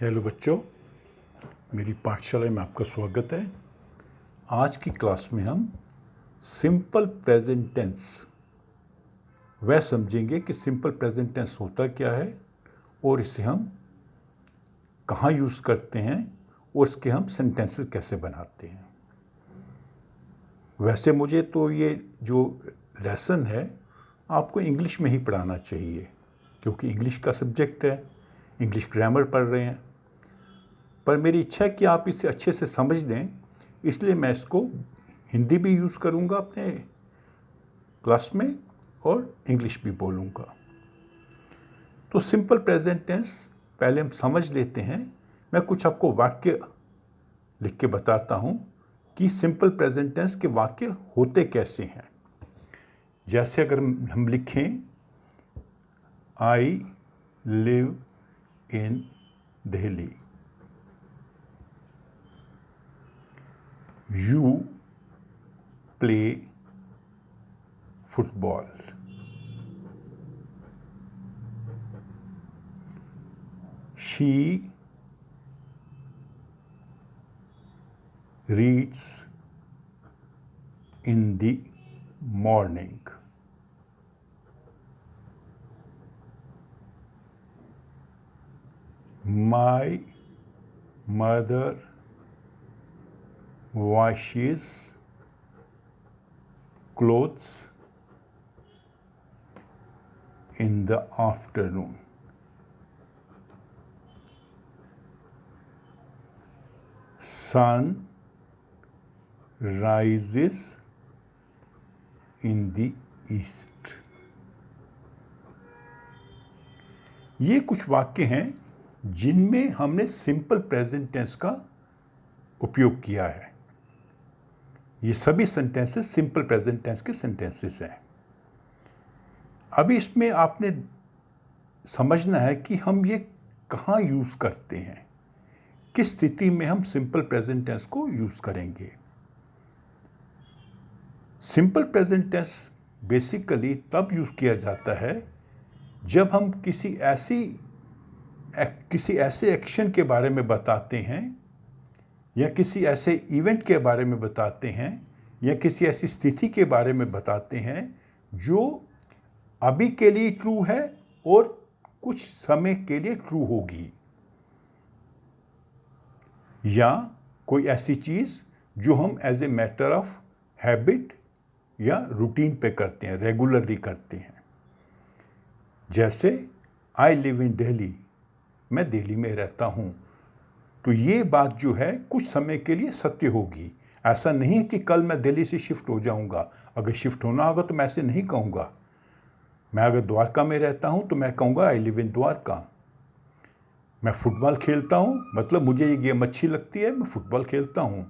Hello बच्चों, मेरी पाठशाला में आपका स्वागत है। आज की क्लास में हम सिंपल प्रेजेंट टेंस वह समझेंगे कि सिंपल प्रेजेंट टेंस होता क्या है और इसे हम कहाँ यूज़ करते हैं और इसके हम सेंटेंसेस कैसे बनाते हैं। वैसे मुझे तो ये जो लेसन है आपको इंग्लिश में ही पढ़ाना चाहिए, क्योंकि इंग्लिश का सब्जेक्ट है, इंग्लिश ग्रामर पढ़ रहे हैं। पर मेरी इच्छा है कि आप इसे अच्छे से समझ लें, इसलिए मैं इसको हिंदी भी यूज़ करूँगा अपने क्लास में और इंग्लिश भी बोलूँगा। तो सिंपल प्रेजेंट टेंस पहले हम समझ लेते हैं। मैं कुछ आपको वाक्य लिख के बताता हूँ कि सिंपल प्रेजेंट टेंस के वाक्य होते कैसे हैं। जैसे अगर हम लिखें I live in Delhi, you play football, she reads in the morning, my mother washes clothes in the afternoon. Sun rises in the east. ये कुछ वाक्य हैं जिनमें हमने सिंपल प्रेजेंट टेंस का उपयोग किया है। ये सभी सेंटेंसेस सिंपल प्रेजेंट टेंस के सेंटेंसेस हैं। अभी इसमें आपने समझना है कि हम ये कहाँ यूज़ करते हैं, किस स्थिति में हम सिंपल प्रेजेंट टेंस को यूज़ करेंगे। सिंपल प्रेजेंट टेंस बेसिकली तब यूज़ किया जाता है जब हम किसी ऐसे एक्शन के बारे में बताते हैं या किसी ऐसे इवेंट के बारे में बताते हैं या किसी ऐसी स्थिति के बारे में बताते हैं जो अभी के लिए ट्रू है और कुछ समय के लिए ट्रू होगी, या कोई ऐसी चीज़ जो हम as a matter of habit या रूटीन पे करते हैं, रेगुलरली करते हैं। जैसे आई लिव इन दिल्ली, मैं दिल्ली में रहता हूँ, तो ये बात जो है कुछ समय के लिए सत्य होगी। ऐसा नहीं है कि कल मैं दिल्ली से शिफ्ट हो जाऊंगा। अगर शिफ्ट होना होगा तो मैं ऐसे नहीं कहूँगा। मैं अगर द्वारका में रहता हूँ तो मैं कहूँगा आई लिव इन द्वारका। मैं फुटबॉल खेलता हूँ, मतलब मुझे ये गेम अच्छी लगती है, मैं फुटबॉल खेलता हूँ।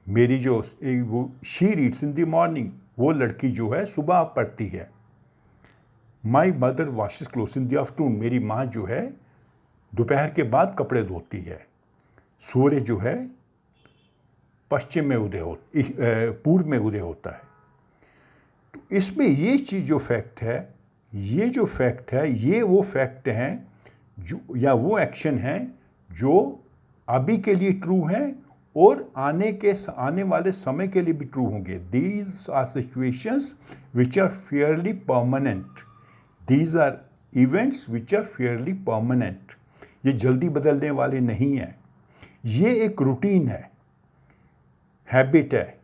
मेरी जो वो she reads in the morning, वो लड़की जो है सुबह पढ़ती है। My mother washes clothes in the afternoon, मेरी माँ जो है दोपहर के बाद कपड़े धोती है। सूर्य जो है पश्चिम में पूर्व में उदय होता है। तो इसमें ये चीज़ जो फैक्ट है, ये वो फैक्ट हैं जो या वो एक्शन हैं जो अभी के लिए ट्रू हैं और आने वाले समय के लिए भी ट्रू होंगे। These are situations which are fairly permanent. These are events which are fairly permanent. ये जल्दी बदलने वाले नहीं हैं। ये एक रूटीन है, हैबिट है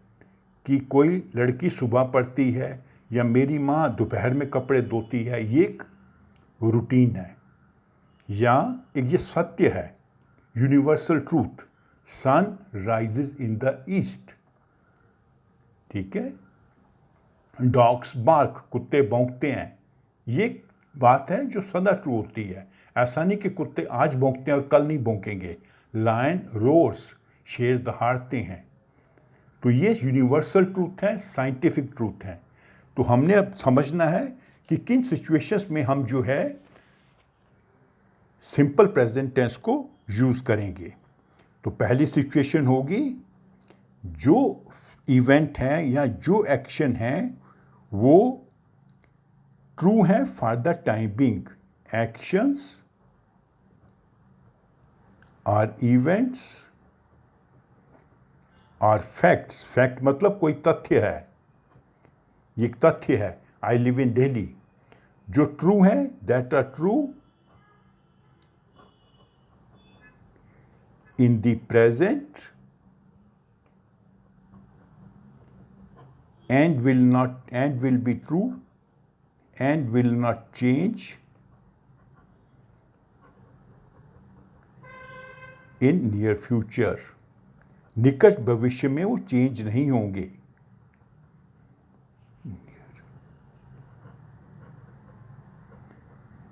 कि कोई लड़की सुबह पढ़ती है या मेरी माँ दोपहर में कपड़े धोती है। ये एक रूटीन है या एक ये सत्य है, universal truth. Sun rises in the east, ठीक है। डॉग्स बार्क, कुत्ते भौंकते हैं। ये बात है जो सदा ट्रू होती है। ऐसा नहीं कि कुत्ते आज भौंकते हैं और कल नहीं भौंकेंगे। लायन रोर्स, शेर दहाड़ते हैं। तो ये यूनिवर्सल ट्रूथ है, साइंटिफिक ट्रूथ है। तो हमने अब समझना है कि किन सिचुएशंस में हम जो है सिंपल प्रेजेंट टेंस को यूज़ करेंगे। तो पहली सिचुएशन होगी, जो इवेंट है या जो एक्शन है वो ट्रू है for the time being. Actions are events are facts, fact मतलब कोई तथ्य है, ये एक तथ्य है, आई लिव इन दिल्ली, जो ट्रू है, that are true in the present and will be true and will not change in near future, निकट भविष्य में वो चेंज नहीं होंगे।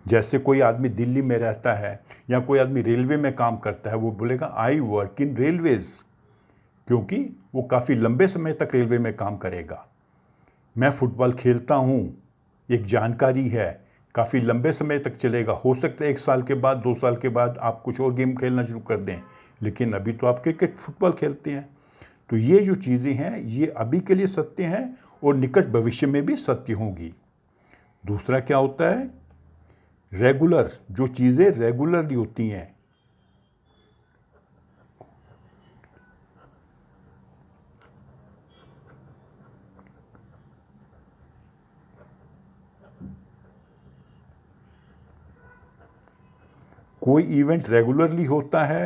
जैसे कोई आदमी दिल्ली में रहता है या कोई आदमी रेलवे में काम करता है, वो बोलेगा आई वर्क इन रेलवेज, क्योंकि वो काफ़ी लंबे समय तक रेलवे में काम करेगा। मैं फुटबॉल खेलता हूँ, एक जानकारी है, काफ़ी लंबे समय तक चलेगा, हो सकता है 1 साल के बाद 2 साल के बाद आप कुछ और गेम खेलना शुरू कर दें, लेकिन अभी तो आप क्रिकेट फुटबॉल खेलते हैं। तो ये जो चीज़ें हैं ये अभी के लिए सत्य हैं और निकट भविष्य में भी सत्य होंगी। दूसरा क्या होता है, रेगुलर, जो चीज़ें रेगुलरली होती हैं, कोई इवेंट रेगुलरली होता है,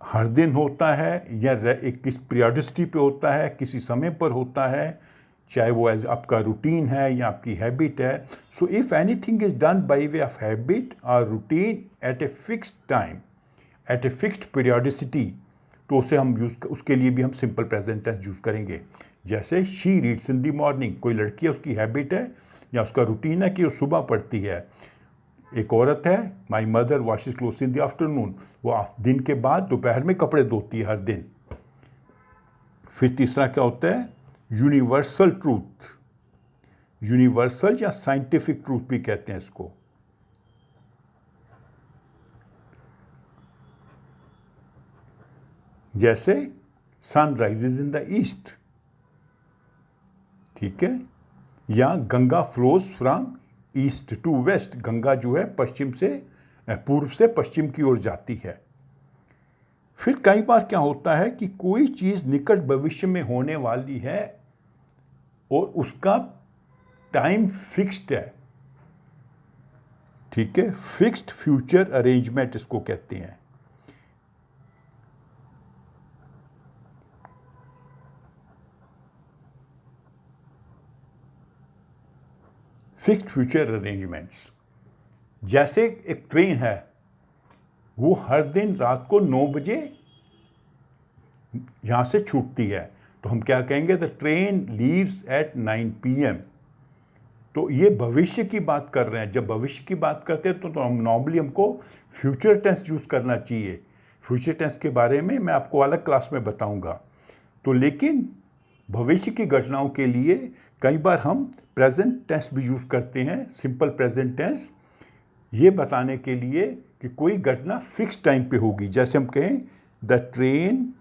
हर दिन होता है या एक किस पीरियडिसिटी पे होता है, किसी समय पर होता है, चाहे वो एज आपका रूटीन है या आपकी हैबिट है। So if anything is done by way of habit और routine at a fixed time, at a fixed periodicity, तो उसे हम उसके लिए भी हम सिंपल प्रेजेंट टेंस यूज़ करेंगे। जैसे she reads in the morning, कोई लड़की है, उसकी हैबिट है या उसका रूटीन है कि वो सुबह पढ़ती है। एक औरत है, my mother washes clothes in the afternoon, वो दिन के बाद दोपहर में कपड़े धोती है हर दिन। फिर तीसरा क्या होता है, यूनिवर्सल ट्रूथ, यूनिवर्सल या साइंटिफिक ट्रूथ भी कहते हैं इसको। जैसे sun rises in the east, ठीक है, या Ganga flows from east to west, Ganga जो है पश्चिम से पूर्व से पश्चिम की ओर जाती है। फिर कई बार क्या होता है कि कोई चीज़ निकट भविष्य में होने वाली है और उसका टाइम फिक्स्ड है, ठीक है, फिक्स्ड फ्यूचर अरेंजमेंट इसको कहते हैं। फिक्स्ड फ्यूचर अरेंजमेंट्स, जैसे एक ट्रेन है, वो हर दिन रात को 9 बजे यहाँ से छूटती है, तो हम क्या कहेंगे, the train leaves eight 9 PM। तो ये भविष्य की बात कर रहे हैं। जब भविष्य की बात करते हैं तो हम नॉर्मली हमको फ्यूचर टेंस यूज़ करना चाहिए। फ्यूचर टेंस के बारे में मैं आपको अलग क्लास में बताऊंगा। तो लेकिन भविष्य की घटनाओं के लिए कई बार हम प्रेजेंट टेंस भी यूज़ करते हैं, सिंपल प्रेजेंट टेंस, ये बताने के लिए कि कोई घटना फिक्स टाइम पे होगी। जैसे हम कहें, the train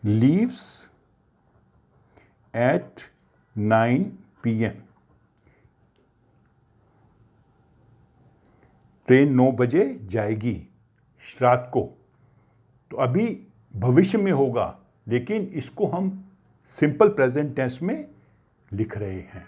leaves eight 9 PM, train 9 बजे जाएगी रात को। तो अभी भविष्य में होगा, लेकिन इसको हम सिंपल प्रेजेंट टेंस में लिख रहे हैं।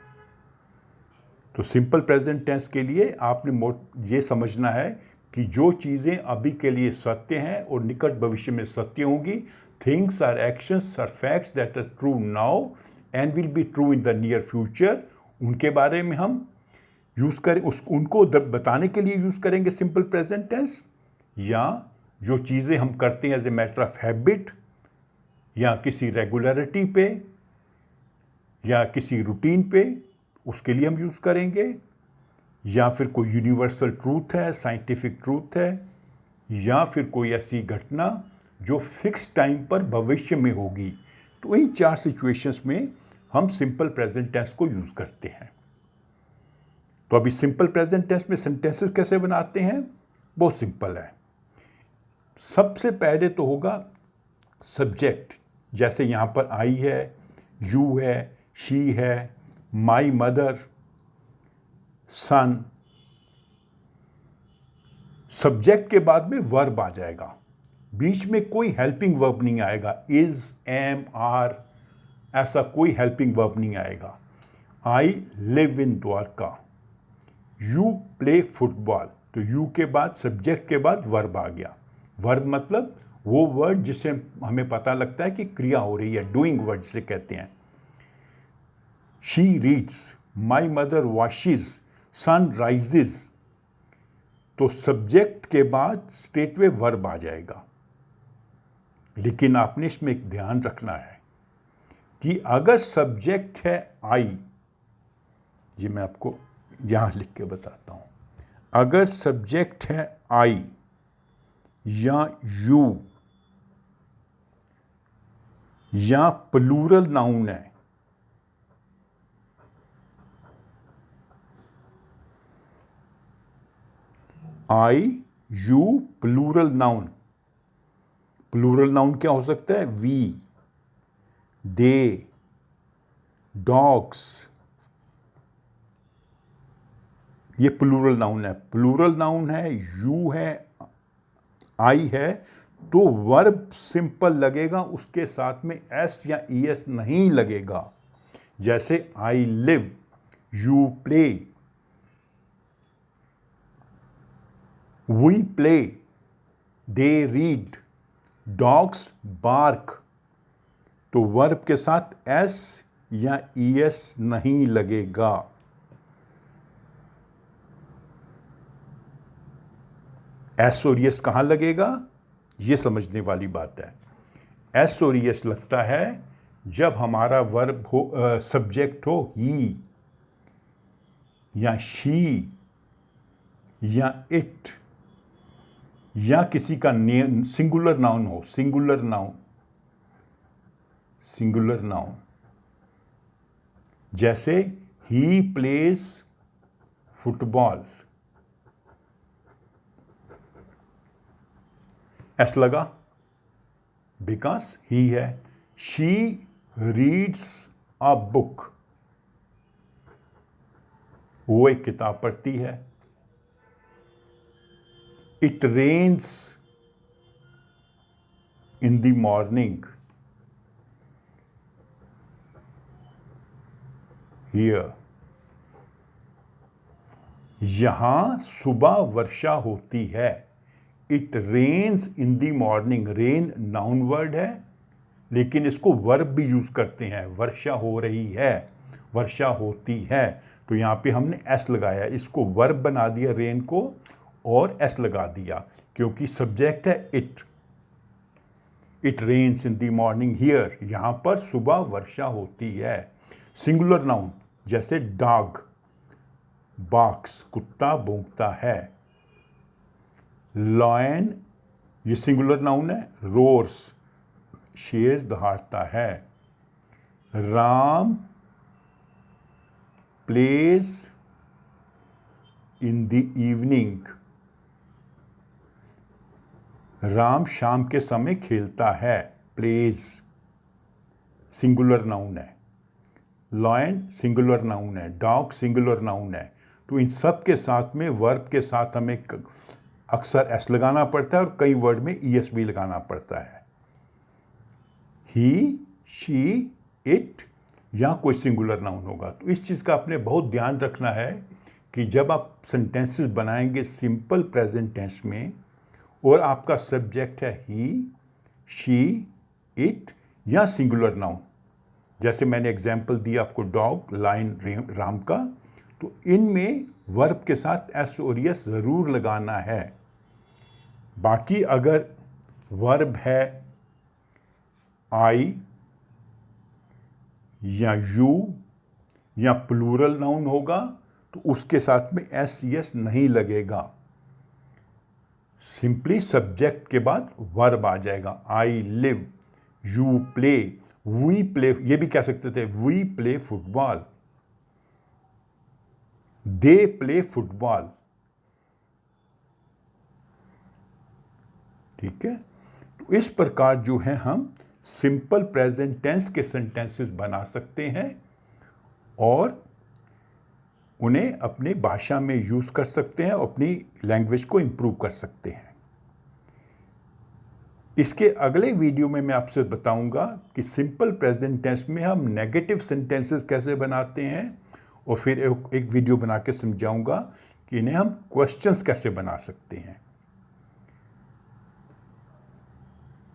तो सिंपल प्रेजेंट टेंस के लिए आपने ये समझना है कि जो चीज़ें अभी के लिए सत्य हैं और निकट भविष्य में सत्य होंगी, things are actions are facts that are true now and will be true in the near future, उनके बारे में हम यूज़ करें, उनको बताने के लिए यूज़ करेंगे सिंपल प्रेजेंट टेंस। या जो चीज़ें हम करते हैं as a matter of habit या किसी रेगुलरिटी पे या किसी रूटीन पे, उसके लिए हम यूज़ करेंगे। या फिर कोई यूनिवर्सल ट्रूथ है, साइंटिफिक ट्रूथ है, या फिर कोई ऐसी घटना जो फिक्स टाइम पर भविष्य में होगी। तो इन 4 सिचुएशंस में हम सिंपल प्रेजेंट टेंस को यूज़ करते हैं। तो अभी सिंपल प्रेजेंट टेंस में सेंटेंसेस कैसे बनाते हैं, बहुत सिंपल है। सबसे पहले तो होगा सब्जेक्ट, जैसे यहाँ पर आई है, यू है, शी है, माई मदर, सन, सब्जेक्ट के बाद में वर्ब आ जाएगा, बीच में कोई हेल्पिंग वर्ब नहीं आएगा, इज, एम, आर, ऐसा कोई हेल्पिंग वर्ब नहीं आएगा। I live in Dwarka, you play football, तो यू के बाद सब्जेक्ट के बाद वर्ब आ गया। वर्ब मतलब वो वर्ड जिससे हमें पता लगता है कि क्रिया हो रही है, डूइंग वर्ड से कहते हैं। She reads, my mother washes, sun rises, तो सब्जेक्ट के बाद स्ट्रेटवे वर्ब आ जाएगा। लेकिन आपने इसमें एक ध्यान रखना है कि अगर सब्जेक्ट है आई, ये मैं आपको यहां लिख के बताता हूं, अगर सब्जेक्ट है आई या यू या प्लूरल नाउन है, I, you, plural noun. Plural noun क्या हो सकता है? वी, दे, डॉग्स, ये प्लूरल नाउन है। प्लूरल नाउन है, यू है, आई है, तो वर्ब सिंपल लगेगा, उसके साथ में एस या ईएस नहीं लगेगा। जैसे I live, you play, we play, they read, dogs bark, तो वर्ब के साथ एस या ईएस नहीं लगेगा। एस और एस कहां लगेगा, ये समझने वाली बात है। एस और एस लगता है जब हमारा वर्ब हो, सब्जेक्ट हो ही या शी या इट, या किसी का नेम सिंगुलर नाउन हो, सिंगुलर नाउन, सिंगुलर नाउन, जैसे ही प्लेज फुटबॉल, एस लगा बिकॉज ही है। शी रीड्स अ बुक, वो एक किताब पढ़ती है। It rains in the morning, here, यहां सुबह वर्षा होती है। It rains in the morning, rain noun word है लेकिन इसको वर्ब भी यूज करते हैं। वर्षा हो रही है, वर्षा होती है, तो यहां पे हमने एस लगाया, इसको वर्ब बना दिया रेन को और एस लगा दिया क्योंकि सब्जेक्ट है it. It rains in the morning here, यहां पर सुबह वर्षा होती है। सिंगुलर नाउन जैसे डॉग, बाक्स, कुत्ता भौंकता है। लॉयन, ये सिंगुलर नाउन है, रोर्स, शेर दहाड़ता है। Ram plays in the evening, Ram शाम के समय खेलता है। प्लेज सिंगुलर नाउन है, लॉयन सिंगुलर नाउन है, डॉग सिंगुलर नाउन है। तो इन सब के साथ में वर्ब के साथ हमें अक्सर एस लगाना पड़ता है और कई वर्ड में ईएस भी लगाना पड़ता है। ही, शी, इट या कोई सिंगुलर नाउन होगा। तो इस चीज़ का आपने बहुत ध्यान रखना है कि जब आप सेंटेंसेस बनाएंगे सिंपल प्रेजेंट टेंस में और आपका सब्जेक्ट है ही, शी, इट या सिंगुलर नाउन, जैसे मैंने एग्जाम्पल दिया आपको डॉग, लायन, राम का, तो इनमें वर्ब के साथ एस और एस ज़रूर लगाना है। बाकी अगर वर्ब है आई या यू या प्लूरल नाउन होगा तो उसके साथ में एस एस नहीं लगेगा, सिंपली सब्जेक्ट के बाद वर्ब आ जाएगा। I live, you play, we play, ये भी कह सकते थे we play football, they play football. ठीक है, तो इस प्रकार जो है हम सिंपल प्रेजेंट टेंस के सेंटेंसेस बना सकते हैं और उन्हें अपनी भाषा में यूज़ कर सकते हैं, अपनी लैंग्वेज को इम्प्रूव कर सकते हैं। इसके अगले वीडियो में मैं आपसे बताऊंगा कि सिंपल प्रेजेंट टेंस में हम नेगेटिव सेंटेंसेस कैसे बनाते हैं, और फिर एक वीडियो बना के समझाऊंगा कि इन्हें हम क्वेश्चंस कैसे बना सकते हैं।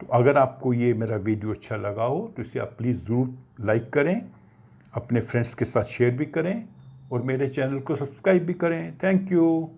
तो अगर आपको ये मेरा वीडियो अच्छा लगा हो तो इसे आप प्लीज़ ज़रूर लाइक करें, अपने फ्रेंड्स के साथ शेयर भी करें और मेरे चैनल को सब्सक्राइब भी करें। Thank you.